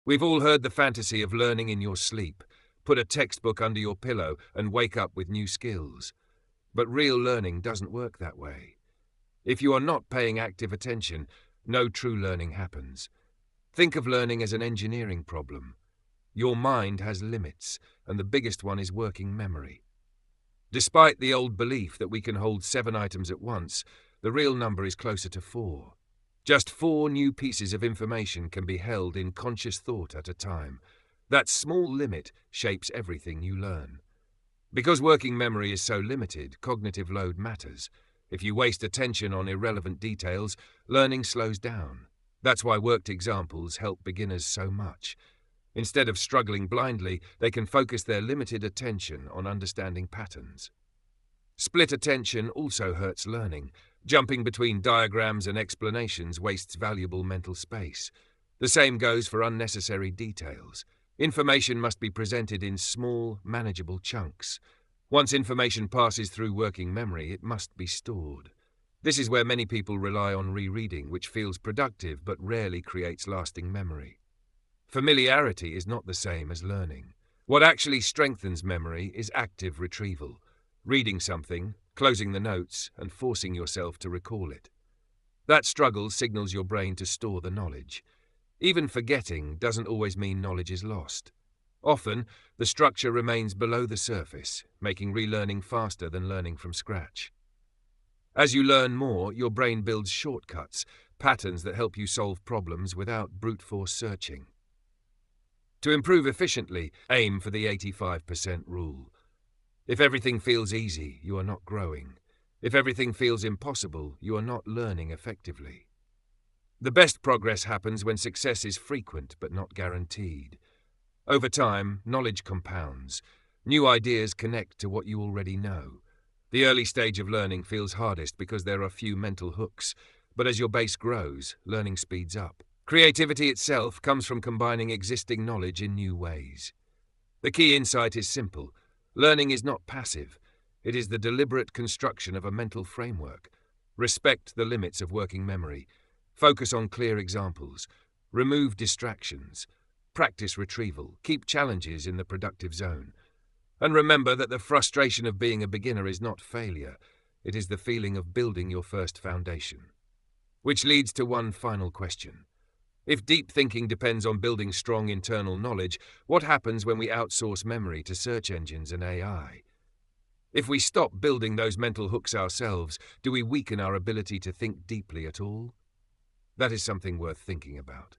We've all heard the fantasy of learning in your sleep. Put a textbook under your pillow and wake up with new skills. But real learning doesn't work that way. If you are not paying active attention, no true learning happens. Think of learning as an engineering problem. Your mind has limits, and the biggest one is working memory. Despite the old belief that we can hold 7 items at once, the real number is closer to 4. Just 4 new pieces of information can be held in conscious thought at a time. That small limit shapes everything you learn. Because working memory is so limited, cognitive load matters. If you waste attention on irrelevant details, learning slows down. That's why worked examples help beginners so much. Instead of struggling blindly, they can focus their limited attention on understanding patterns. Split attention also hurts learning. Jumping between diagrams and explanations wastes valuable mental space. The same goes for unnecessary details. Information must be presented in small, manageable chunks. Once information passes through working memory, it must be stored. This is where many people rely on rereading, which feels productive but rarely creates lasting memory. Familiarity is not the same as learning. What actually strengthens memory is active retrieval. Reading something, closing the notes, and forcing yourself to recall it. That struggle signals your brain to store the knowledge. Even forgetting doesn't always mean knowledge is lost. Often, the structure remains below the surface, making relearning faster than learning from scratch. As you learn more, your brain builds shortcuts, patterns that help you solve problems without brute force searching. To improve efficiently, aim for the 85% rule. If everything feels easy, you are not growing. If everything feels impossible, you are not learning effectively. The best progress happens when success is frequent but not guaranteed. Over time, knowledge compounds. New ideas connect to what you already know. The early stage of learning feels hardest because there are few mental hooks, but as your base grows, learning speeds up. Creativity itself comes from combining existing knowledge in new ways. The key insight is simple. Learning is not passive. It is the deliberate construction of a mental framework. Respect the limits of working memory. Focus on clear examples. Remove distractions. Practice retrieval. Keep challenges in the productive zone. And remember that the frustration of being a beginner is not failure. It is the feeling of building your first foundation. Which leads to one final question. If deep thinking depends on building strong internal knowledge, what happens when we outsource memory to search engines and AI? If we stop building those mental hooks ourselves, do we weaken our ability to think deeply at all? That is something worth thinking about.